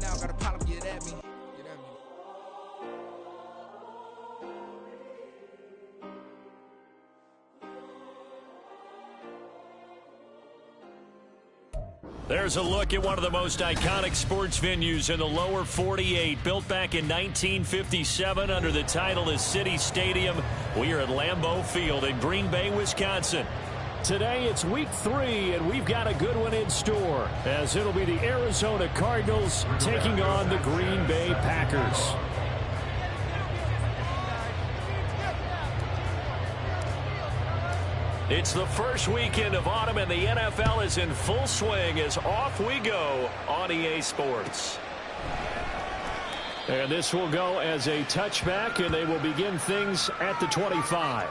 now, got a problem, get at me. Get at me. There's a look at one of the most iconic sports venues in the lower 48. Built back in 1957 under the title of City Stadium. We are at Lambeau Field in Green Bay, Wisconsin. Today it's week 3, and we've got a good one in store, as it'll be the Arizona Cardinals taking on the Green Bay Packers. It's the first weekend of autumn, and the NFL is in full swing as off we go on EA Sports. And this will go as a touchback, and they will begin things at the 25.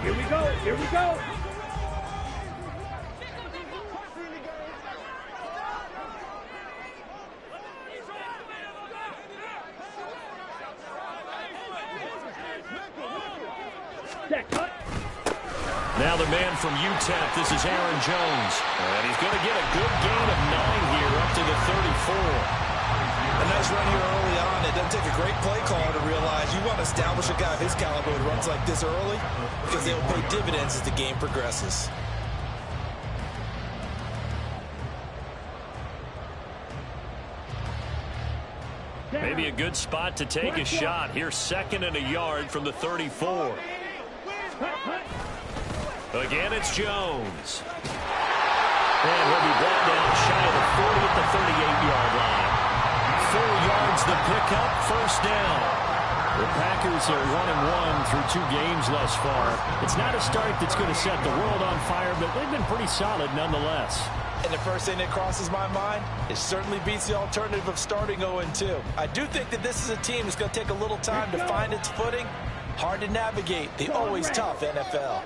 Here we go. Here we go. Now the man from UTEP, this is Aaron Jones. And he's going to get a good gain of 9 here up to the 34. A nice run here early on. It doesn't take a great play caller to realize you want to establish a guy of his caliber who runs like this early because they will pay dividends as the game progresses. Maybe a good spot to take a shot. Here's 2nd and a yard from the 34. Again, it's Jones. And he'll be brought down shy of the 40 at the 38-yard line. 4 yards the pickup, first down. The Packers are 1-1 through 2 games thus far. It's not a start that's going to set the world on fire, but they've been pretty solid nonetheless. And the first thing that crosses my mind, it certainly beats the alternative of starting 0-2. I do think that this is a team that's going to take a little time to find its footing. Hard to navigate the always tough NFL.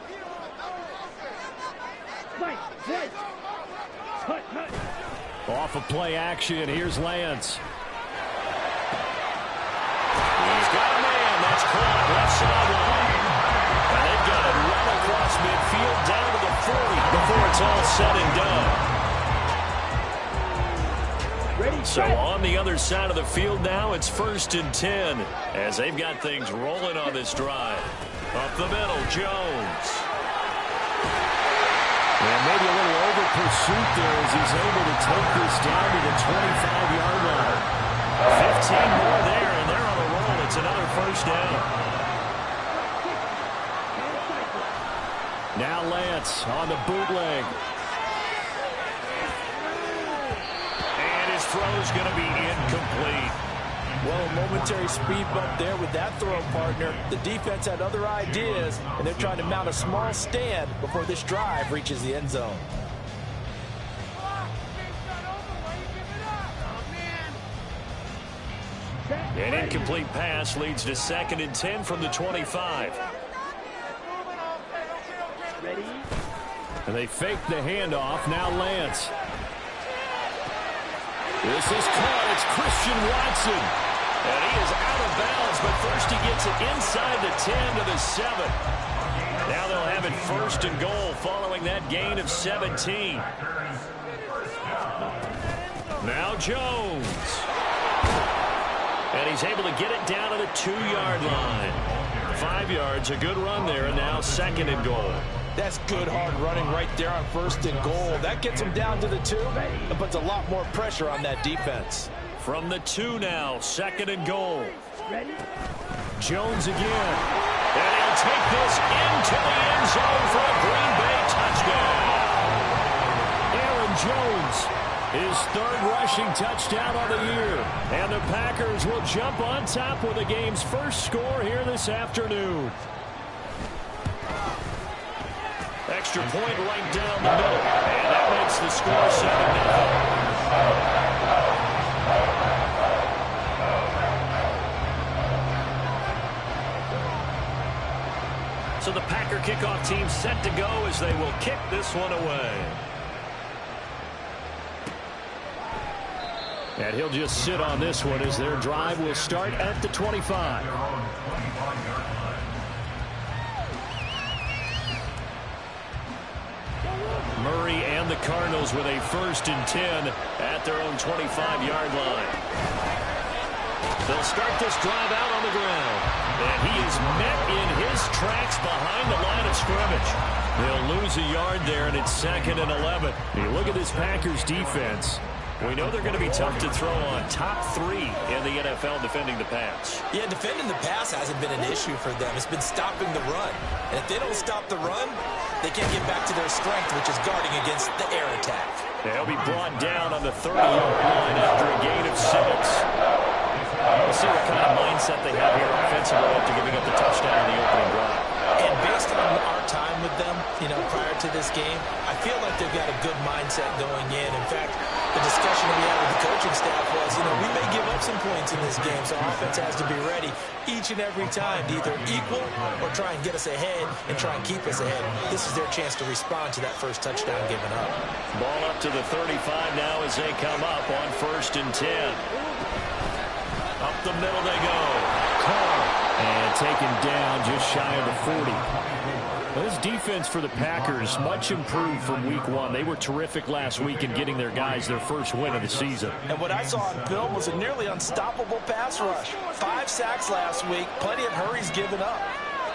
Off of play action, here's Lance. He's got a man. That's caught left sideline. And they've got it run across midfield down to the 40 before it's all said and done. So on the other side of the field now, it's 1st and 10 as they've got things rolling on this drive. Up the middle, Jones. And maybe a little over pursuit there as he's able to take this down to the 25-yard line. 15 more there, and they're on a roll. It's another first down. Now Lance on the bootleg. And his throw's going to be incomplete. Well, a momentary speed bump there with that throw partner. The defense had other ideas, and they're trying to mount a small stand before this drive reaches the end zone. An incomplete pass leads to 2nd and 10 from the 25. And they fake the handoff. Now Lance. This is caught. It's Christian Watson. And he is out of bounds, but first he gets it inside the 10 to the 7. Now they'll have it 1st and goal following that gain of 17. Now Jones. And he's able to get it down to the 2-yard line. 5 yards, a good run there, and now 2nd and goal. That's good hard running right there on 1st and goal. That gets him down to the 2 and puts a lot more pressure on that defense. From the 2 now, 2nd and goal. Jones again. And he'll take this into the end zone for a Green Bay touchdown. Aaron Jones, his 3rd rushing touchdown on the year. And the Packers will jump on top with the game's first score here this afternoon. Extra point right down the middle. And that makes the score 7-0. So the Packer kickoff team set to go as they will kick this one away. And he'll just sit on this one as their drive will start at the 25. Murray and the Cardinals with a 1st and 10 at their own 25-yard line. They'll start this drive out on the ground. And he is met in his tracks behind the line of scrimmage. They'll lose a yard there, and it's 2nd and 11. You look at this Packers defense. We know they're going to be tough to throw on. Top 3 in the NFL defending the pass. Yeah, defending the pass hasn't been an issue for them. It's been stopping the run. And if they don't stop the run, they can't get back to their strength, which is guarding against the air attack. They'll be brought down on the 30-yard line after a gain of 6. We'll see what kind of mindset they have here offensively after giving up the touchdown in the opening drive. And based on our time with them, prior to this game, I feel like they've got a good mindset going in. In fact, the discussion we had with the coaching staff was, we may give up some points in this game, so offense has to be ready each and every time to either equal or try and get us ahead and try and keep us ahead. This is their chance to respond to that first touchdown given up. Ball up to the 35 now as they come up on 1st and 10. Up the middle they go. Carr, and taken down just shy of the 40. Well, this defense for the Packers, much improved from week 1. They were terrific last week in getting their guys their first win of the season. And what I saw on film was a nearly unstoppable pass rush. 5 sacks last week, plenty of hurries given up.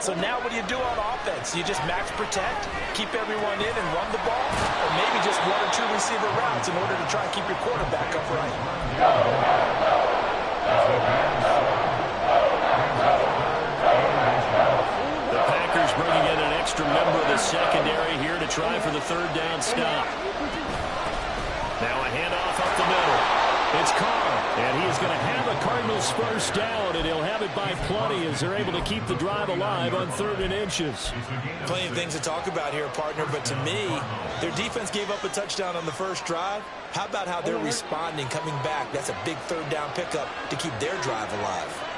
So now what do you do on offense? You just max protect, keep everyone in and run the ball, or maybe just 1 or 2 receiver routes in order to try and keep your quarterback upright. The Packers bringing in an extra member of the secondary here to try for the 3rd down stop. Now a handoff up the middle. It's Carr, and he is going to have a Cardinals 1st down, and he'll have it by plenty as they're able to keep the drive alive on 3rd and inches. Plenty of things to talk about here, partner, but to me, their defense gave up a touchdown on the first drive. How about how they're responding, coming back? That's a big 3rd down pickup to keep their drive alive.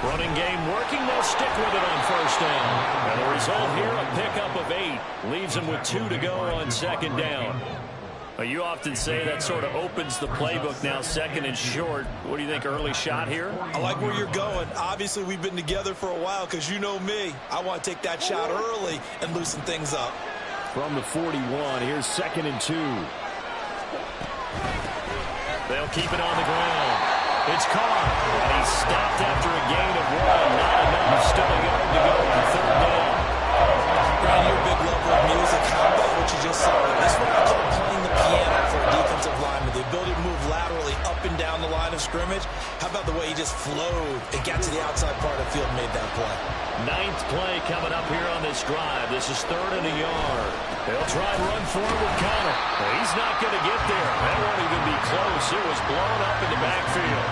Running game working. They'll stick with it on 1st down. And the result here, a pickup of 8. Leaves them with 2 to go on 2nd down. You often say that sort of opens the playbook now, 2nd and short. What do you think, early shot here? I like where you're going. Obviously, we've been together for a while because you know me. I want to take that shot early and loosen things up. From the 41, here's 2nd and 2. They'll keep it on the ground. It's Carr, and he's stopped after a gain of 1. Not enough. Still a yard to go on 3rd down. Brian, you're a big lover of music. How about what you just saw? That's what I call playing the piano for a defensive lineman. The ability to move laterally up and down the line of scrimmage. How about the way he just flowed and got to the outside part of the field and made that play? 9th play coming up here on this drive. This is 3rd and a yard. They'll try and run forward with Connor. He's not going to get there. That won't even be close. It was blown up in the backfield.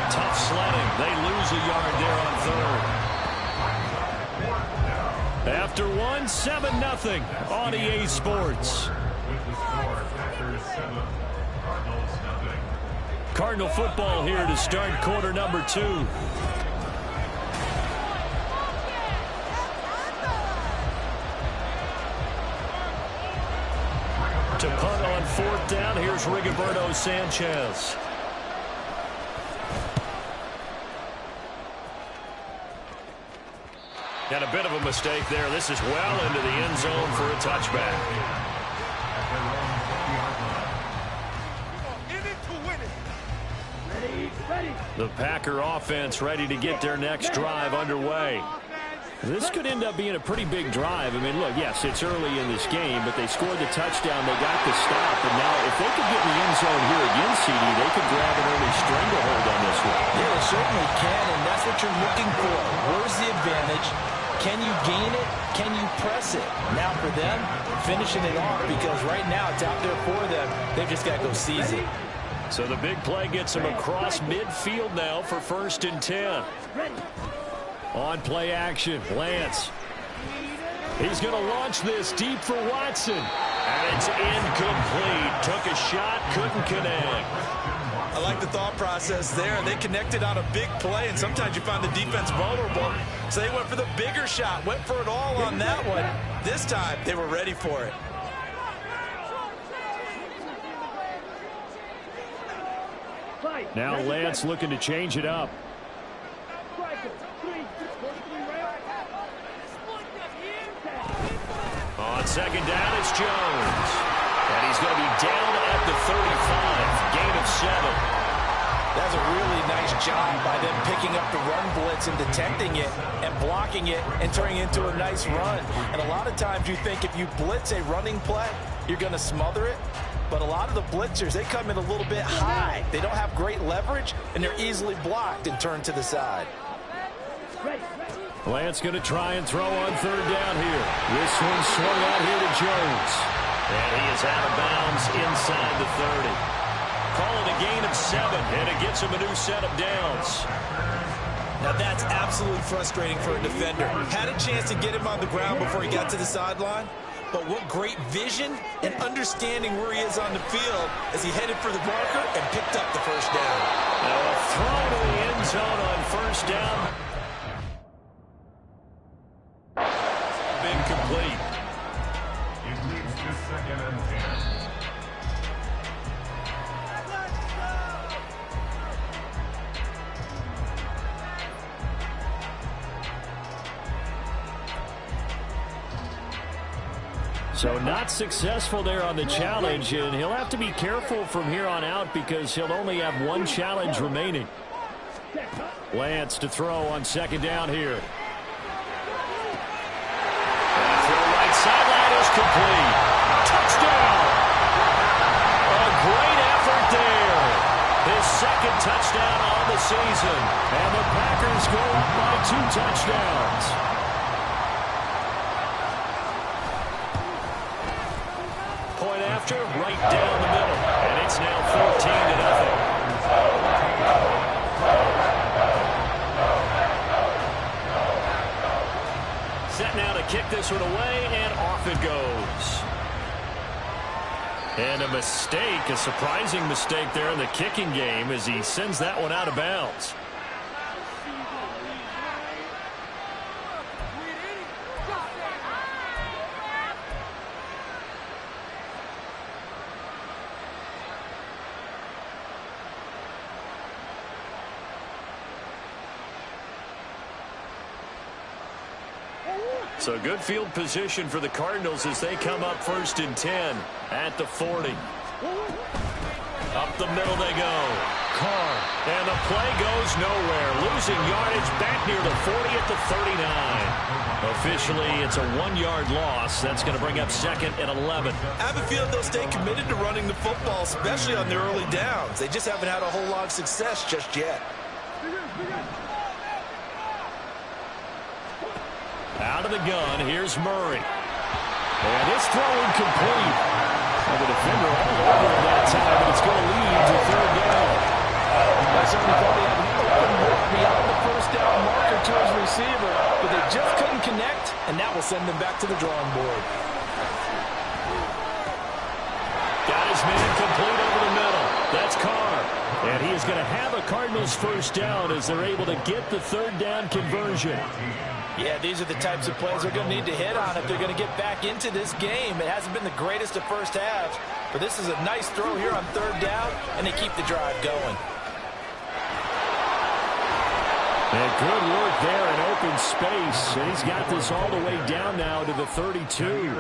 Tough sledding. They lose a yard there on 3rd. After 1, 7-0 on EA Sports. Cardinal football here to start quarter number 2. To punt on 4th down, here's Rigoberto Sanchez. And a bit of a mistake there. This is well into the end zone for a touchback. The Packer offense ready to get their next drive underway. This could end up being a pretty big drive. I mean, look, yes, it's early in this game, but they scored the touchdown. They got the stop. And now if they could get in the end zone here again, CD, they could grab an early stranglehold on this one. Yeah, they certainly can, and that's what you're looking for. Where's the advantage? Can you gain it? Can you press it? Now for them, finishing it off, because right now it's out there for them. They've just got to go seize it. So the big play gets them across midfield now for 1st and 10. On play action, Lance. He's going to launch this deep for Watson. And it's incomplete. Took a shot, couldn't connect. I like the thought process there. They connected on a big play, and sometimes you find the defense vulnerable. So they went for the bigger shot, went for it all on that one. This time, they were ready for it. Now Lance looking to change it up. On second down, it's Jones. And he's going to be down at the 35. Gain of 7. That's a really nice job by them picking up the run blitz and detecting it and blocking it and turning it into a nice run. And a lot of times you think if you blitz a running play, you're going to smother it. But a lot of the blitzers, they come in a little bit high. They don't have great leverage, and they're easily blocked and turned to the side. Lance going to try and throw on third down here. This one swung out here to Jones. And he is out of bounds inside the 30. Call it a gain of 7, and it gets him a new set of downs. Now that's absolutely frustrating for a defender. Had a chance to get him on the ground before he got to the sideline, but what great vision and understanding where he is on the field as he headed for the marker and picked up the first down. Now a throw to the end zone on first down. Incomplete. It leads to 2nd and 10. So not successful there on the challenge, and he'll have to be careful from here on out because he'll only have one challenge remaining. Lance to throw on second down here. Throw right sideline is complete. Touchdown! A great effort there. His second touchdown on the season. And the Packers go up by 2 touchdowns. Point after, right down the middle. And it's now 14-0. Set now to kick this one away, and off it goes. And a mistake, a surprising mistake there in the kicking game as he sends that one out of bounds. So good field position for the Cardinals as they come up 1st and 10 at the 40. Up the middle they go. Carr. And the play goes nowhere. Losing yardage back near the 40 at the 39. Officially, it's a 1-yard loss. That's going to bring up 2nd and 11. I have a feeling they'll stay committed to running the football, especially on their early downs. They just haven't had a whole lot of success just yet. Out of the gun, here's Murray. And it's throw incomplete. And the defender all over him that time, and it's going to lead to 3rd down. I certainly thought he had an open look beyond the first down marker to his receiver, but they just couldn't connect, and that will send them back to the drawing board. Got his man complete over the middle. That's Carr. And he is going to have a Cardinals first down as they're able to get the 3rd down conversion. Yeah, these are the types of plays they're going to need to hit on if they're going to get back into this game. It hasn't been the greatest of first halves, but this is a nice throw here on 3rd down, and they keep the drive going. And good work there in open space. And he's got this all the way down now to the 32.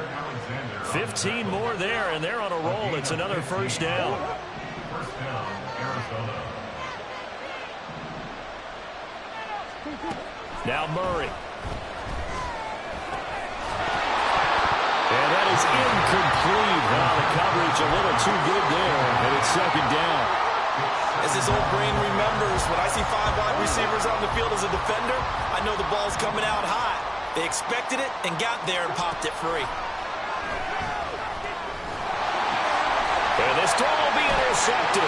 15 more there, and they're on a roll. It's another first down. First down, Arizona. Now Murray. And that is incomplete. Well, the coverage a little too good there, and it's 2nd down. As his old brain remembers, when I see 5 wide receivers on the field as a defender, I know the ball's coming out high. They expected it and got there and popped it free. And this throw will be intercepted.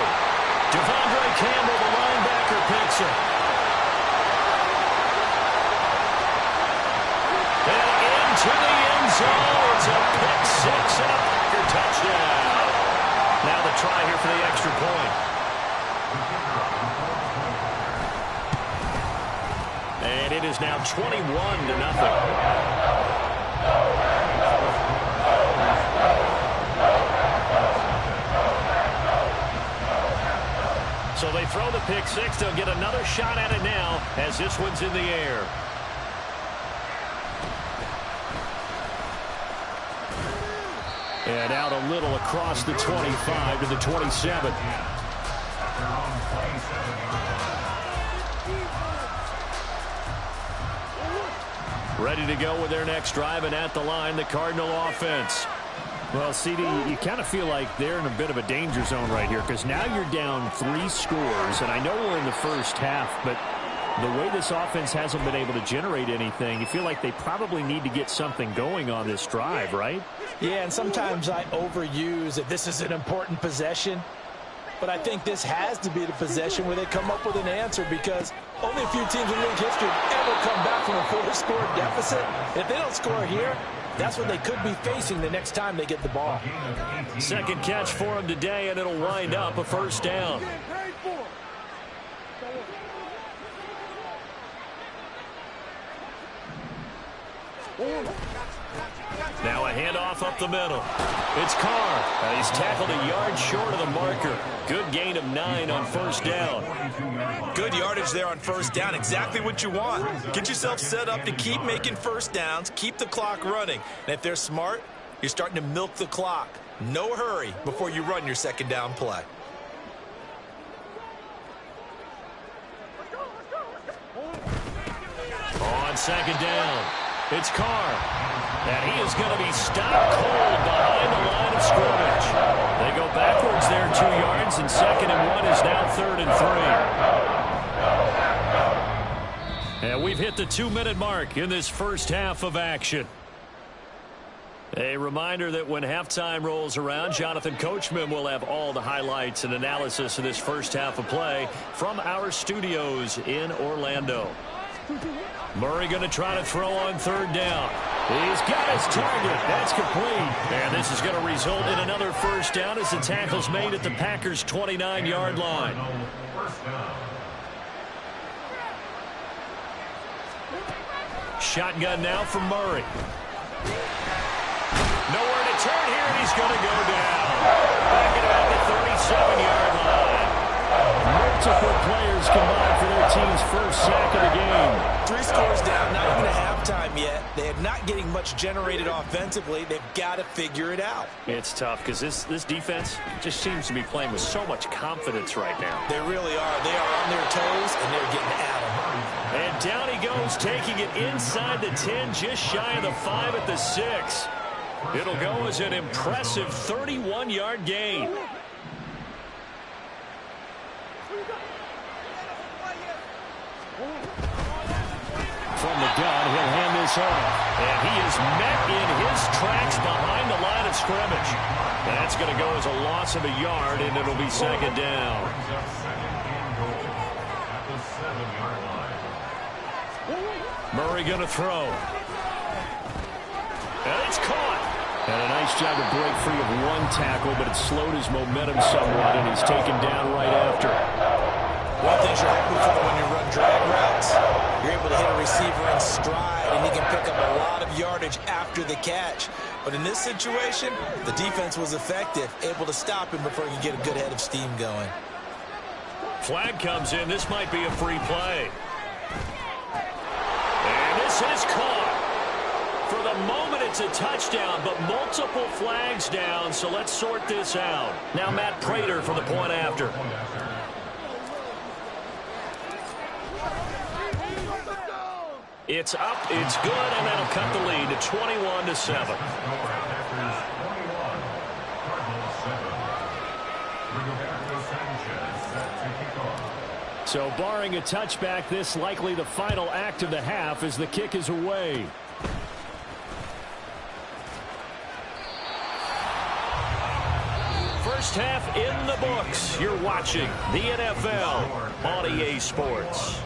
Devondre Campbell, the linebacker, picks it. And into the end zone. It's a pick 6 and a Packer touchdown. Now the try here for the extra point. And it is now 21-0. So they throw the pick six. They'll get another shot at it now as this one's in the air. And out a little across the 25 to the 27. Ready to go with their next drive, and at the line, the Cardinal offense. Well, CD, you kind of feel like they're in a bit of a danger zone right here because now you're down 3 scores, and I know we're in the first half, but the way this offense hasn't been able to generate anything, you feel like they probably need to get something going on this drive, right? Yeah, and sometimes I overuse that this is an important possession. But I think this has to be the possession where they come up with an answer because only a few teams in league history have ever come back from a 4-score deficit. If they don't score here, that's what they could be facing the next time they get the ball. Second catch for him today, and it'll wind up a first down. Now a handoff up the middle. It's Carr. He's tackled a yard short of the marker. Good gain of 9 on first down. Good yardage there on first down. Exactly what you want. Get yourself set up to keep making first downs, keep the clock running. And if they're smart, you're starting to milk the clock. No hurry before you run your second down play. On second down, it's Carr. And he is going to be stopped cold behind the line of scrimmage. They go backwards there 2 yards, and 2nd and 1 is now 3rd and 3. And we've hit the 2-minute mark in this first half of action. A reminder that when halftime rolls around, Jonathan Coachman will have all the highlights and analysis of this first half of play from our studios in Orlando. Murray going to try to throw on 3rd down. He's got his target. That's complete. And this is going to result in another first down as the tackle's made at the Packers' 29-yard line. Shotgun now from Murray. Nowhere to turn here, and he's going to go down. Back at about the 37-yard line. Multiple players combined for their team's first sack of the game. 3 scores down, not even a halftime yet. They are not getting much generated offensively. They've got to figure it out. It's tough because this defense just seems to be playing with so much confidence right now. They really are. They are on their toes, and they're getting at them. And down he goes, taking it inside the 10, just shy of the 5 at the 6. It'll go as an impressive 31-yard gain. From the gun, he'll hand this off. And he is met in his tracks behind the line of scrimmage. That's going to go as a loss of a yard, and it'll be 2nd down. Murray going to throw. And it's caught. And a nice job to break free of 1 tackle, but it slowed his momentum somewhat, and he's taken down right after. One thing you're hoping for when you run drag routes, you're able to hit a receiver in stride, and he can pick up a lot of yardage after the catch. But in this situation, the defense was effective, able to stop him before he could get a good head of steam going. Flag comes in. This might be a free play. And this is caught. For the moment, it's a touchdown, but multiple flags down, so let's sort this out. Now Matt Prater for the point after. It's up, it's good, and that'll cut the lead to 21-7. So barring a touchback, this likely the final act of the half as the kick is away. First half in the books. You're watching the NFL on EA Sports.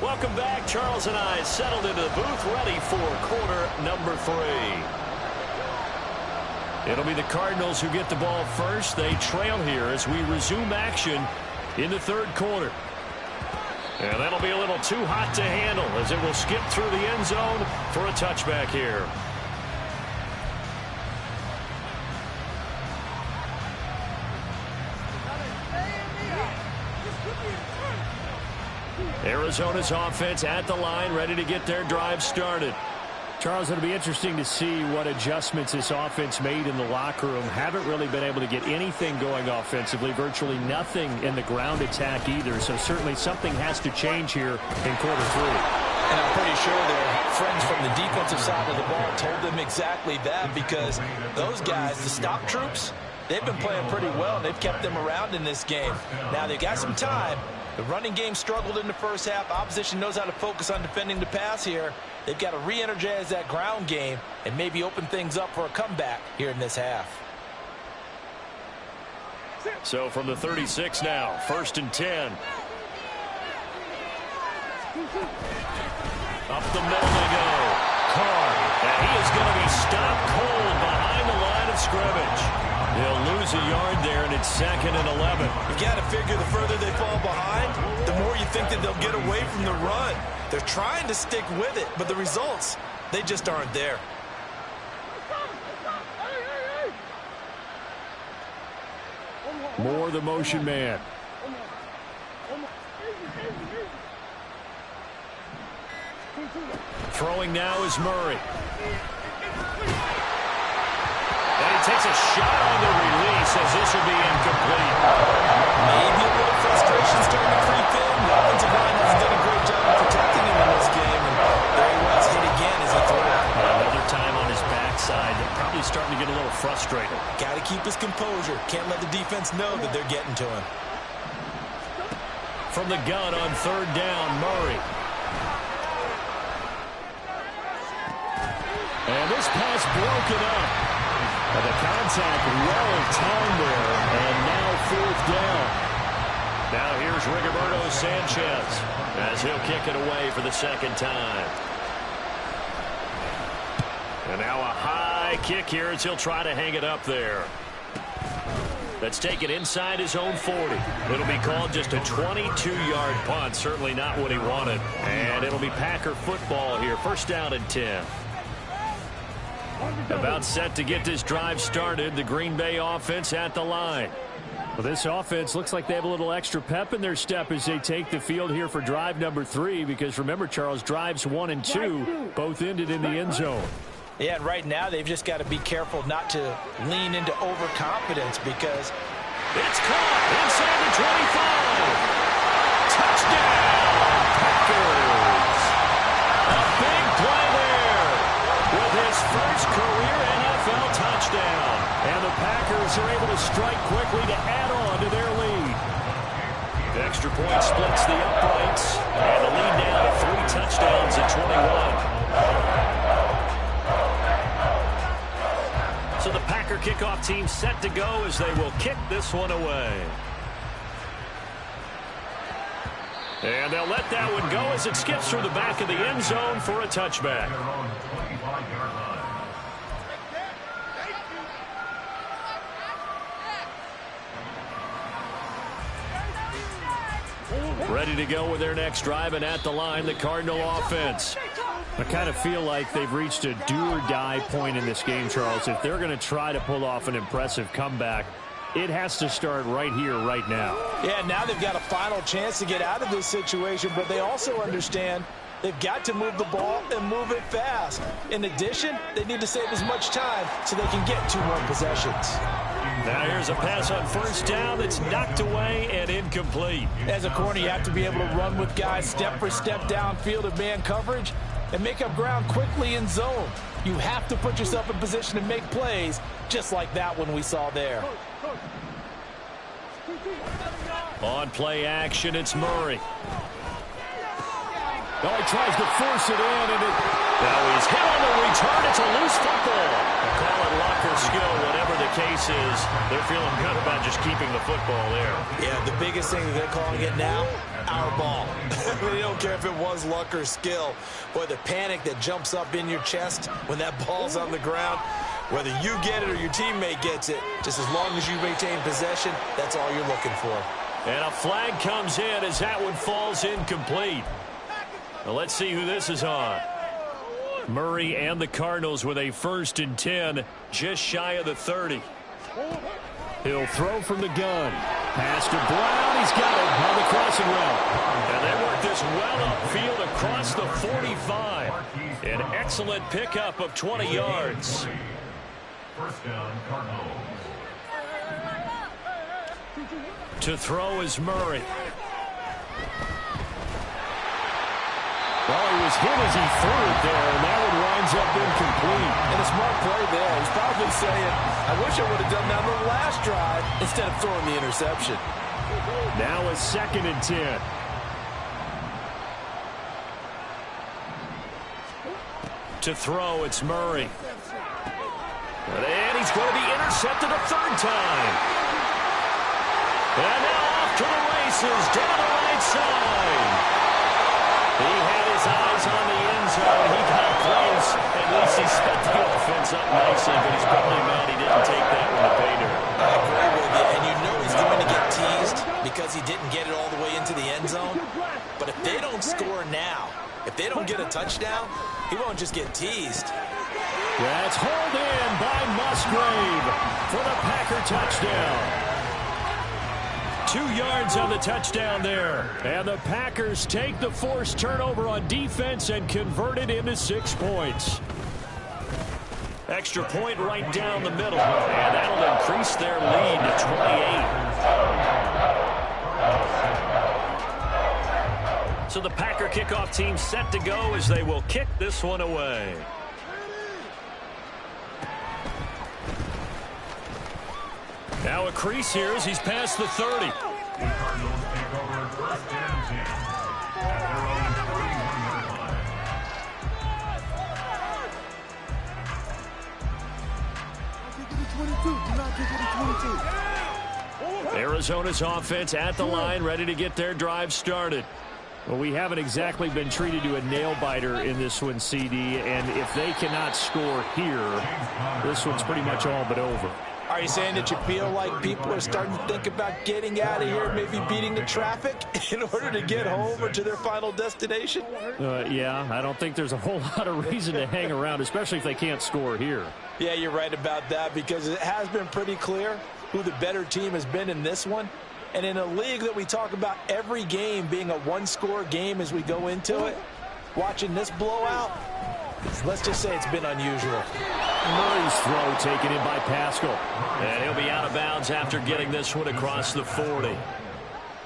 Welcome back. Charles and I settled into the booth, ready for quarter number 3. It'll be the Cardinals who get the ball first. They trail here as we resume action in the third quarter. And that'll be a little too hot to handle as it will skip through the end zone for a touchback here. Arizona's offense at the line, ready to get their drive started. Charles, it'll be interesting to see what adjustments this offense made in the locker room. Haven't really been able to get anything going offensively, virtually nothing in the ground attack either. So certainly something has to change here in quarter three. And I'm pretty sure their friends from the defensive side of the ball told them exactly that, because those guys, the stop troops, they've been playing pretty well, and they've kept them around in this game. Now they've got some time. The running game struggled in the first half. Opposition knows how to focus on defending the pass here. They've got to re-energize that ground game and maybe open things up for a comeback here in this half. So from the 36 now, 1st and 10. Up the middle they go. Carr. And he is going to be stopped cold behind the line of scrimmage. He'll lose a yard there, and it's 2nd and 11. You got to figure the further they fall behind, the more you think that they'll get away from the run. They're trying to stick with it, but the results, they just aren't there. Moore, the motion man. Throwing now is Murray. And he takes a shot on the release as this will be incomplete. Maybe a little frustration starting to creep in. The offensive line has done a great job of protecting him in this game. And there he was, hit again as he threw it. Another time on his backside. Probably starting to get a little frustrated. Got to keep his composure. Can't let the defense know that they're getting to him. From the gun on 3rd down, Murray. And this pass broken up. And the contact well timed there, and now 4th down. Now here's Rigoberto Sanchez as he'll kick it away for the 2nd time. And now a high kick here as he'll try to hang it up there. That's taken inside his own 40. It'll be called just a 22-yard punt. Certainly not what he wanted. And it'll be Packer football here. 1st down and 10. About set to get this drive started. The Green Bay offense at the line. Well, this offense looks like they have a little extra pep in their step as they take the field here for drive number 3. Because remember, Charles, drives 1 and 2 both ended in the end zone. Yeah, and right now they've just got to be careful not to lean into overconfidence, because it's caught inside the 25. Touchdown, Packers. A big play there with his first career NFL touchdown. And the Packers are able to strike quickly to add on to their lead. The extra point splits the uprights, and the lead now 3 touchdowns at 21. So the Packer kickoff team set to go as they will kick this one away. And they'll let that one go as it skips through the back of the end zone for a touchback. Ready to go with their next drive, and at the line, the Cardinal offense. I kind of feel like they've reached a do-or-die point in this game, Charles. If they're going to try to pull off an impressive comeback, it has to start right here, right now. Yeah, now they've got a final chance to get out of this situation, but they also understand they've got to move the ball and move it fast. In addition, they need to save as much time so they can get 2 more possessions. Now here's a pass on 1st down that's knocked away and incomplete. As a corner, you have to be able to run with guys step for step downfield in man coverage and make up ground quickly in zone. You have to put yourself in position to make plays just like that one we saw there. On play action, it's Murray. Oh, he tries to force it in, and now he's hit on the return. It's a loose football. Call it luck or skill, whatever the case is. They're feeling good about just keeping the football there. Yeah, the biggest thing that they're calling it now, our ball. They don't care if it was luck or skill. Boy, the panic that jumps up in your chest when that ball's on the ground, Whether you get it or your teammate gets it, just as long as you maintain possession, that's all you're looking for. And a flag comes in as that one falls incomplete. Well, let's see who this is on. Murray and the Cardinals with a 1st and 10, just shy of the 30. He'll throw from the gun. Pass to Brown. He's got it on the crossing route. And they work this well upfield across the 45. An excellent pickup of 20 yards. First down, Cardinals. To throw is Murray. Well, he was hit as he threw it there, and that one winds up incomplete. And a smart play there. He's probably saying, I wish I would have done that on the last drive instead of throwing the interception. Now a 2nd and 10. To throw, it's Murray. And he's going to be intercepted a 3rd time. And now off to the races, down the right side. He had his eyes on the end zone. He got close. At least he sped the offense up nicely, but he's probably mad he didn't take that one to pay dirt. I agree with you, and you know he's going to get teased because he didn't get it all the way into the end zone. But if they don't score now, if they don't get a touchdown, he won't just get teased. That's hauled in by Musgrave for the Packer touchdown. 2 yards on the touchdown there. And the Packers take the forced turnover on defense and convert it into 6 points. Extra point right down the middle. And that'll increase their lead to 28. So the Packer kickoff team set to go as they will kick this one away. Now a crease here as he's past the 30. The Cardinals take over 1st and 10 at their own 31-yard line. Arizona's offense at the line, ready to get their drive started. Well, we haven't exactly been treated to a nail-biter in this one, CD, and if they cannot score here, this one's pretty much all but over. Are you saying that you feel like people are starting to think about getting out of here, maybe beating the traffic in order to get home or to their final destination? Yeah, I don't think there's a whole lot of reason to hang around, especially if they can't score here. Yeah, you're right about that because it has been pretty clear who the better team has been in this one. And in a league that we talk about every game being a one-score game as we go into it, watching this blowout, let's just say it's been unusual. Murray's throw taken in by Pascal. And he'll be out of bounds after getting this one across the 40.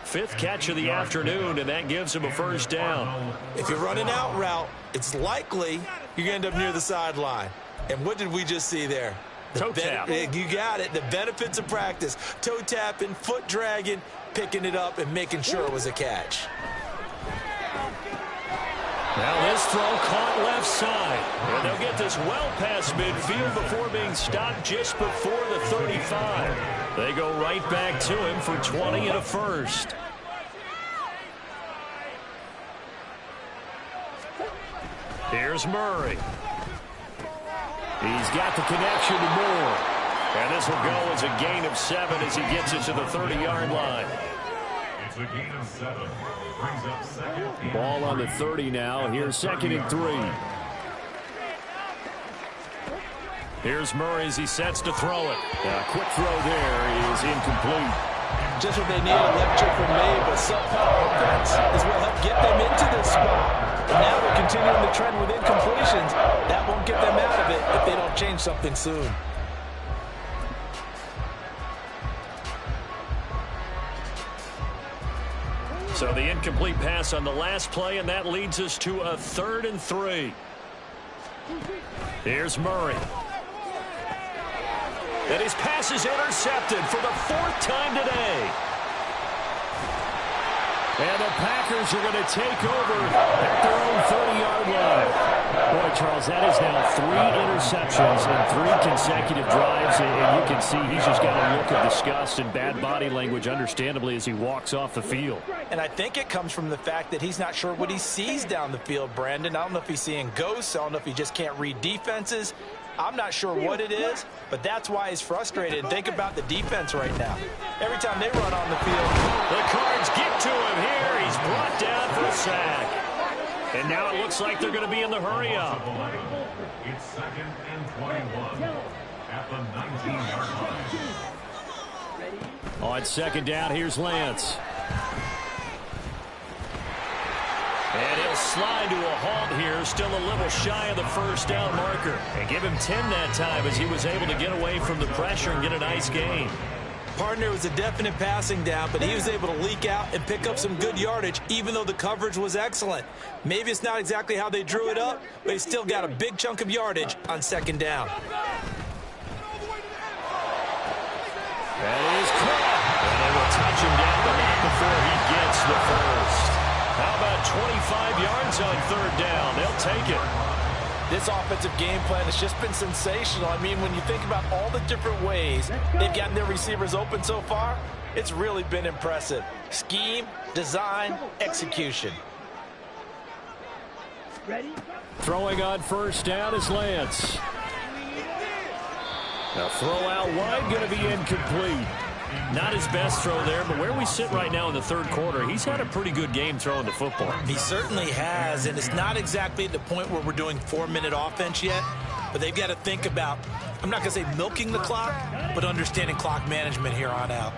5th catch of the afternoon, and that gives him a 1st down. If you're running out route, it's likely you're going to end up near the sideline. And what did we just see there? Toe tap. You got it. The benefits of practice. Toe tapping, foot dragging, picking it up, and making sure it was a catch. Now this throw caught left side. And they'll get this well past midfield before being stopped just before the 35. They go right back to him for 20 and a 1st. Here's Murray. He's got the connection to Moore. And this will go as a gain of 7 as he gets it to the 30-yard line. It's a gain of 7. Brings up 2nd. Ball on the 30 now. Here's 2nd and 3. Here's Murray as he sets to throw it. A quick throw there is incomplete. Just what they need, a lecture from me, but subpar offense is what helped get them into this spot. And now they're continuing the trend with incompletions. That won't get them out of it if they don't change something soon. So the incomplete pass on the last play, and that leads us to a 3rd and 3. Here's Murray. And his pass is intercepted for the 4th time today. And the Packers are going to take over at their own 30-yard line. Boy, Charles, that is now 3 interceptions in 3 consecutive drives, and you can see he's just got a look of disgust and bad body language, understandably, as he walks off the field. And I think it comes from the fact that he's not sure what he sees down the field, Brandon. I don't know if he's seeing ghosts. I don't know if he just can't read defenses. I'm not sure what it is, but that's why he's frustrated. Think about the defense right now. Every time they run on the field. The Cards get to him here. He's brought down for a sack. And now it looks like they're going to be in the hurry-up. It's 2nd and 21 at the 19-yard line. On 2nd down, here's Lance. And he'll slide to a halt here, still a little shy of the 1st down marker. And give him 10 that time as he was able to get away from the pressure and get a nice gain. Partner was a definite passing down, but he was able to leak out and pick up some good yardage, even though the coverage was excellent. Maybe it's not exactly how they drew it up, but he still got a big chunk of yardage on 2nd down. That is caught. And they will touch him down, but not before he gets the 1st. How about 25 yards on 3rd down? They'll take it. This offensive game plan has just been sensational. I mean, when you think about all the different ways they've gotten their receivers open so far, it's really been impressive. Scheme, design, execution. Ready? Throwing on 1st down is Lance. Now throw out wide, going to be incomplete. Not his best throw there, but where we sit right now in the 3rd quarter, he's had a pretty good game throwing the football. He certainly has, and it's not exactly at the point where we're doing 4-minute offense yet, but they've got to think about, I'm not going to say milking the clock, but understanding clock management here on out.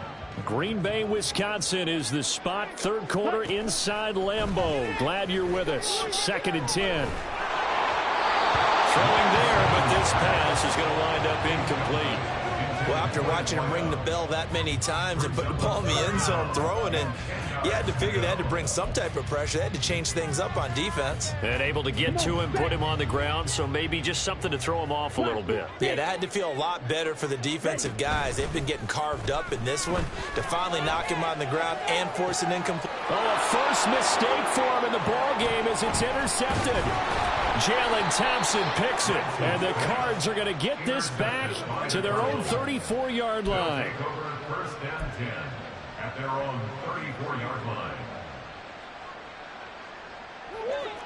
Green Bay, Wisconsin is the spot. 3rd quarter inside Lambeau. Glad you're with us. 2nd and 10. Throwing there, but this pass is going to wind up incomplete. Well, after watching him ring the bell that many times and put the ball in the end zone throwing it, you had to figure they had to bring some type of pressure. They had to change things up on defense. And able to get to him, put him on the ground, so maybe just something to throw him off a little bit. Yeah, that had to feel a lot better for the defensive guys. They've been getting carved up in this one to finally knock him on the ground and force an incomplete. Oh, a first mistake for him in the ball game as it's intercepted. Jalen Thompson picks it, and the Cards are going to get this back to their own 34-yard line. 1st and 10 at their own 34-yard line.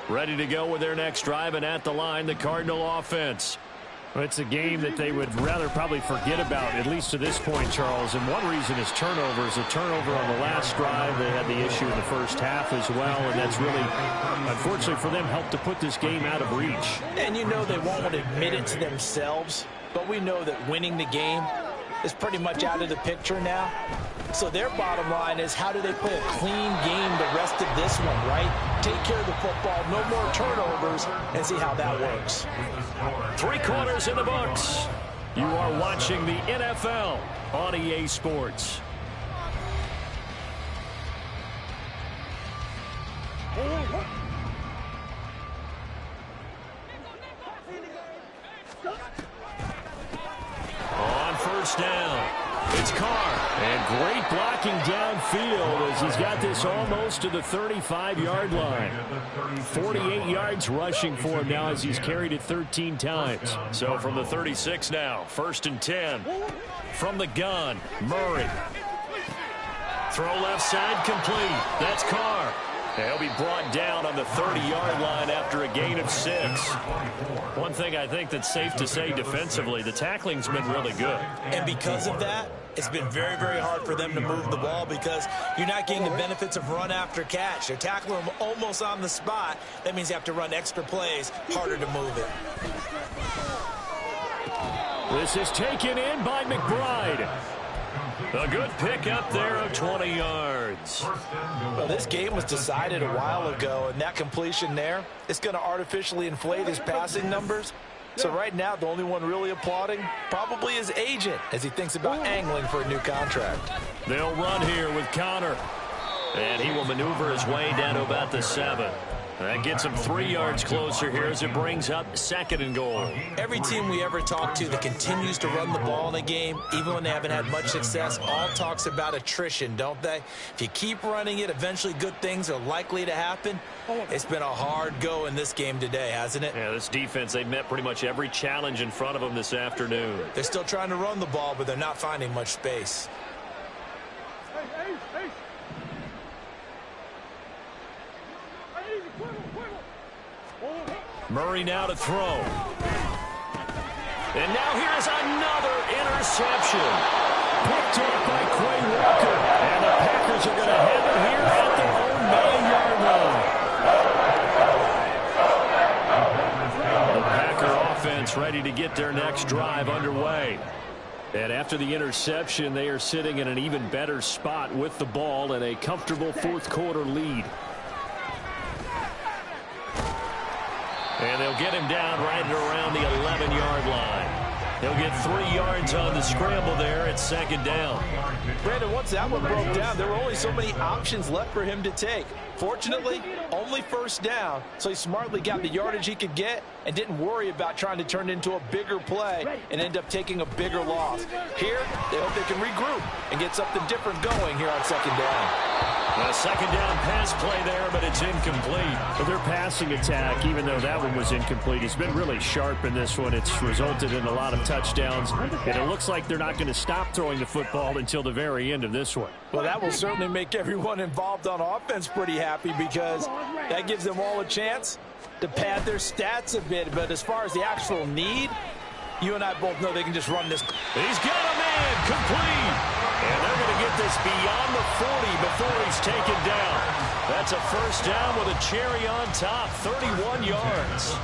Ready to go with their next drive, and at the line, the Cardinal offense. Well, it's a game that they would rather probably forget about, at least to this point, Charles. And one reason is turnovers. A turnover on the last drive. They had the issue in the 1st half as well, and that's really, unfortunately for them, helped to put this game out of reach. And you know they won't admit it to themselves, but we know that winning the game is pretty much out of the picture now. So their bottom line is, how do they play a clean game the rest of this one, right? Take care of the football, no more turnovers, and see how that works. 3 quarters in the books. You are watching the NFL on EA Sports. On 1st down, it's Carr. And great blocking downfield as he's got this almost to the 35-yard line. 48 yards rushing for him now as he's carried it 13 times. So from the 36 now, 1st and 10. From the gun, Murray. Throw left side complete. That's Carr. He'll be brought down on the 30-yard line after a gain of 6. One thing I think that's safe to say defensively, the tackling's been really good. And because of that, it's been very, very hard for them to move the ball because you're not getting the benefits of run after catch. They're tackling them almost on the spot. That means you have to run extra plays, harder to move it. This is taken in by McBride. A good pick up there of 20 yards. Well, this game was decided a while ago, and that completion there, it's going to artificially inflate his passing numbers. So right now, the only one really applauding probably his agent as he thinks about angling for a new contract. They'll run here with Connor. And he will maneuver his way down to about the 7. That gets him 3 yards closer here as it brings up 2nd and goal. Every team we ever talk to that continues to run the ball in a game, even when they haven't had much success, all talks about attrition, don't they? If you keep running it, eventually good things are likely to happen. It's been a hard go in this game today, hasn't it? Yeah, this defense, they met pretty much every challenge in front of them this afternoon. They're still trying to run the ball, but they're not finding much space. Murray now to throw. And now here's another interception. Picked off by Quay Walker. And the Packers are going to have it here at their own 9-yard line. The Packer offense ready to get their next drive underway. And after the interception, they are sitting in an even better spot with the ball and a comfortable fourth-quarter lead. And they'll get him down right at around the 11-yard line. He'll get 3 yards on the scramble there at second down. Brandon, once that one broke down, there were only so many options left for him to take. Fortunately, only first down, so he smartly got the yardage he could get and didn't worry about trying to turn it into a bigger play and end up taking a bigger loss. Here, they hope they can regroup and get something different going here on second down. A second down pass play there, but it's incomplete. But their passing attack, even though that one was incomplete, has been really sharp in this one. It's resulted in a lot of touchdowns, and it looks like they're not going to stop throwing the football until the very end of this one. Well, that will certainly make everyone involved on offense pretty happy because that gives them all a chance to pad their stats a bit. But as far as the actual need, you and I both know they can just run this. He's got a man complete. And they're going to get this beyond the 40 before he's taken down. That's a first down with a cherry on top, 31 yards.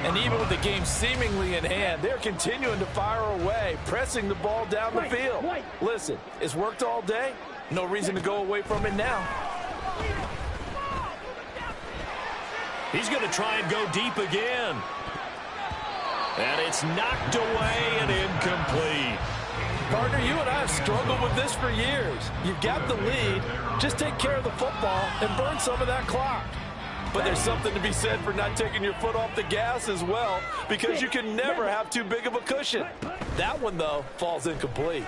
And even with the game seemingly in hand, they're continuing to fire away, pressing the ball down the field. Listen, it's worked all day. No reason to go away from it now. He's going to try and go deep again. And it's knocked away and incomplete. Partner, you and I have struggled with this for years. You've got the lead. Just take care of the football and burn some of that clock. But there's something to be said for not taking your foot off the gas as well, because you can never have too big of a cushion. That one, though, falls incomplete.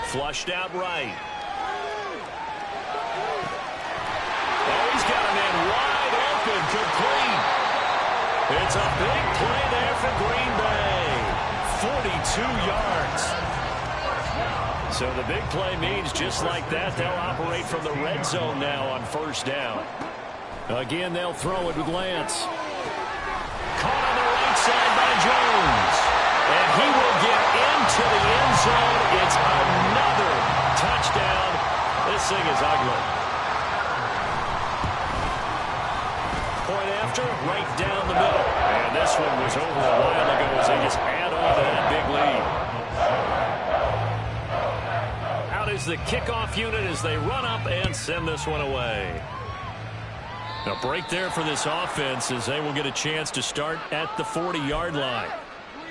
Flushed out right. Oh, he's got a man wide open, complete. It's a big play there for Green Bay. 42 yards. So the big play means just like that, they'll operate from the red zone now on first down. Again, they'll throw it with Lance. Caught on the right side by Jones. And he will get into the end zone. It's another touchdown. This thing is ugly. Point after, right down the middle. And this one was over a while ago as they just add on to that big lead. Out is the kickoff unit as they run up and send this one away. A break there for this offense as they will get a chance to start at the 40-yard line.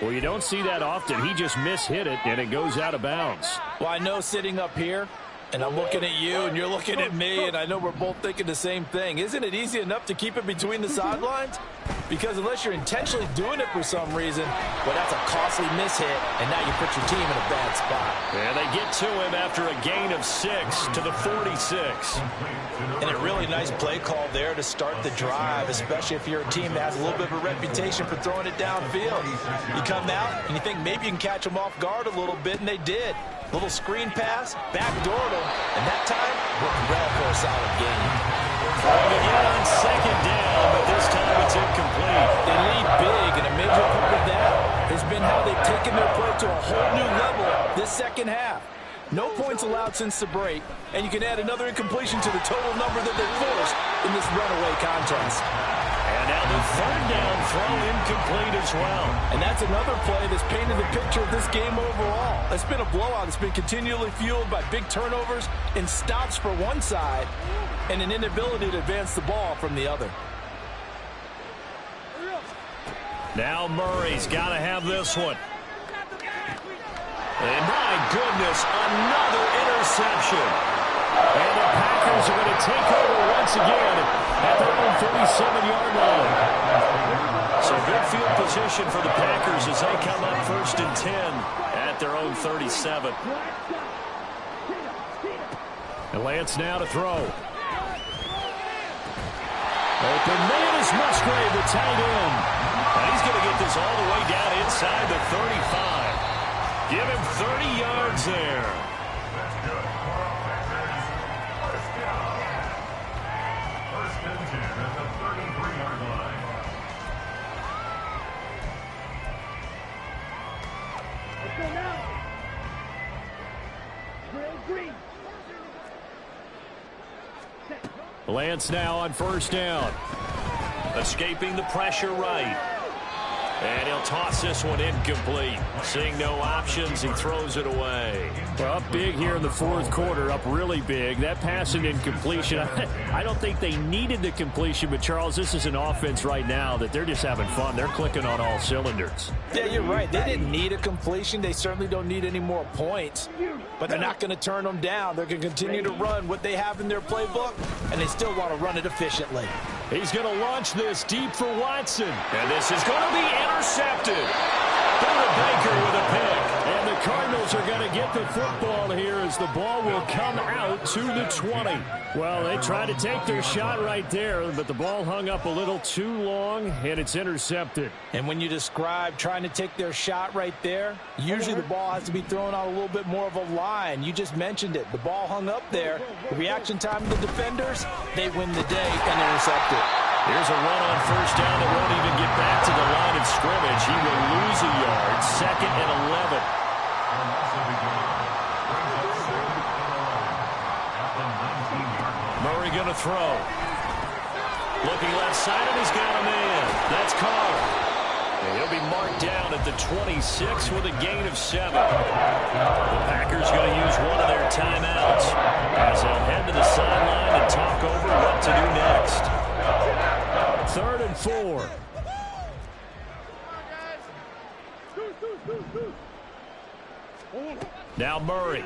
Well, you don't see that often. He just mishit it, and it goes out of bounds. Well, I know sitting up here, and I'm looking at you, and you're looking at me, and I know we're both thinking the same thing. Isn't it easy enough to keep it between the sidelines? Because unless you're intentionally doing it for some reason, well, that's a costly mishit, and now you put your team in a bad spot. And they get to him after a gain of 6 to the 46. And a really nice play call there to start the drive, especially if you're a team that has a little bit of a reputation for throwing it downfield. You come out, and you think maybe you can catch them off guard a little bit, and they did. Little screen pass, backdoored him, and that time worked well for a solid game. Trying again on second down, but this time it's incomplete. They lead big, and a major part of that has been how they've taken their play to a whole new level this second half. No points allowed since the break, and you can add another incompletion to the total number that they forced in this runaway contest. And now the third down throw incomplete as well. And that's another play that's painted the picture of this game overall. It's been a blowout. It's been continually fueled by big turnovers and stops for one side and an inability to advance the ball from the other. Now Murray's got to have this one. And my goodness, another interception. And the Packers are going to take over once again at their own 37-yard line. So good field position for the Packers as they come up 1st and 10 at their own 37. And Lance now to throw. Open man is Musgrave, the tight end. And he's going to get this all the way down inside the 35. Give him 30 yards there. Lance now on first down. Escaping the pressure right. And he'll toss this one incomplete. Seeing no options, he throws it away. Well, up big here in the fourth quarter, up really big. That pass and incompletion, I don't think they needed the completion, but Charles, this is an offense right now that they're just having fun. They're clicking on all cylinders. Yeah, you're right. They didn't need a completion. They certainly don't need any more points, but they're not going to turn them down. They're going to continue to run what they have in their playbook, and they still want to run it efficiently. He's going to launch this deep for Watson. And this is going to be intercepted. Buda Baker with a pick. And the Cardinals are going to get the football here as the ball will come out to the 20. Well, they tried to take their shot right there, but the ball hung up a little too long, and it's intercepted. And when you describe trying to take their shot right there, usually the ball has to be thrown out a little bit more of a line. You just mentioned it. The ball hung up there. The reaction time of the defenders, they win the day and intercept it. Here's a run on first down that won't even get back to the line of scrimmage. He will lose a yard. 2nd and 11. Murray going to throw. Looking left side, and he's got a man. That's Carr. And he'll be marked down at the 26 with a gain of 7. The Packers going to use one of their timeouts as they'll head to the sideline and talk over what to do next. 3rd and 4. Now Murray.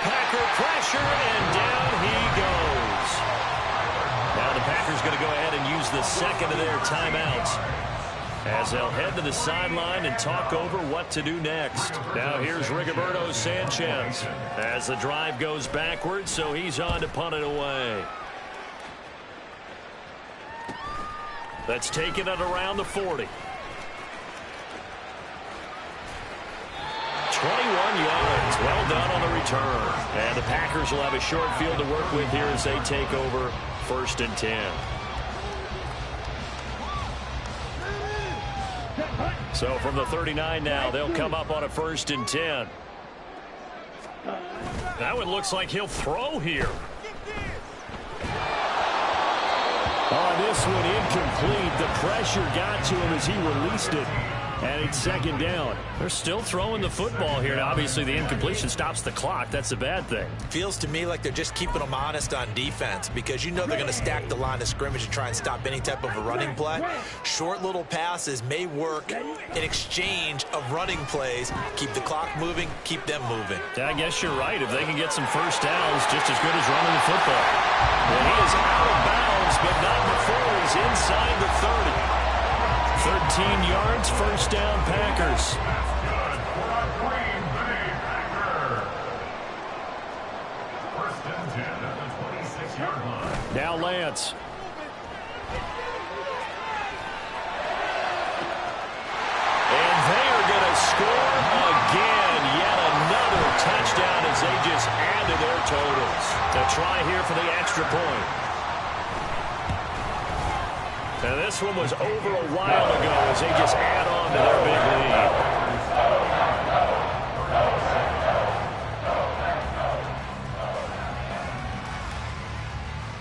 Packer pressure, and down he goes. Now the Packers going to go ahead and use the second of their timeouts as they'll head to the sideline and talk over what to do next. Now here's Rigoberto Sanchez as the drive goes backwards, so he's on to punt it away. That's taken it around the 40. 21 yards. Well done on the return. And the Packers will have a short field to work with here as they take over 1st and 10. So from the 39 now, they'll come up on a 1st and 10. That one looks like he'll throw here. Oh, this one incomplete. The pressure got to him as he released it. And it's 2nd down. They're still throwing the football here. Now, obviously, the incompletion stops the clock. That's a bad thing. Feels to me like they're just keeping them honest on defense because you know they're going to stack the line of scrimmage and try and stop any type of a running play. Short little passes may work in exchange of running plays. Keep the clock moving, keep them moving. I guess you're right. If they can get some first downs, just as good as running the football. Well, he is out of bounds, but not before he's inside the 30. 13 yards, 1st down, Packers. Now Lance. And they are going to score again. Yet another touchdown as they just add to their totals. A try here for the extra point. Now this one was over a while ago as they just add on to their big lead.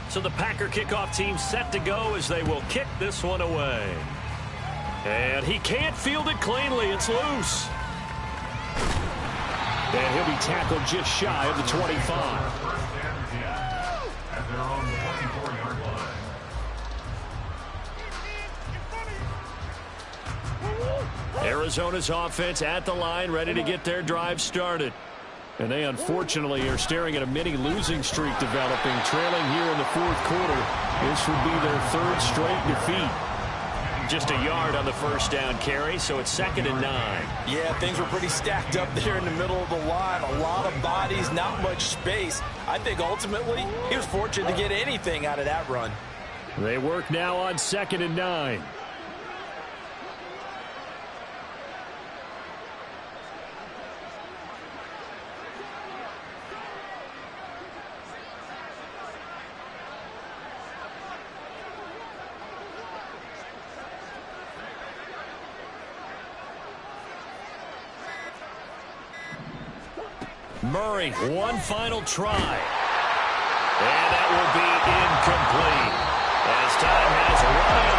So the Packer kickoff team set to go as they will kick this one away. And he can't field it cleanly. It's loose. And he'll be tackled just shy of the 25. Arizona's offense at the line, ready to get their drive started. And they unfortunately are staring at a mini losing streak developing, trailing here in the 4th quarter. This would be their 3rd straight defeat. Just a yard on the 1st down carry, so it's 2nd and 9. Yeah, things were pretty stacked up there in the middle of the line. A lot of bodies, not much space. I think ultimately he was fortunate to get anything out of that run. They work now on 2nd and 9. Murray, one final try. And that will be incomplete as time has run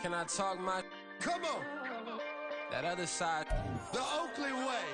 Can I talk my... Come on! That other side. The Oakley way.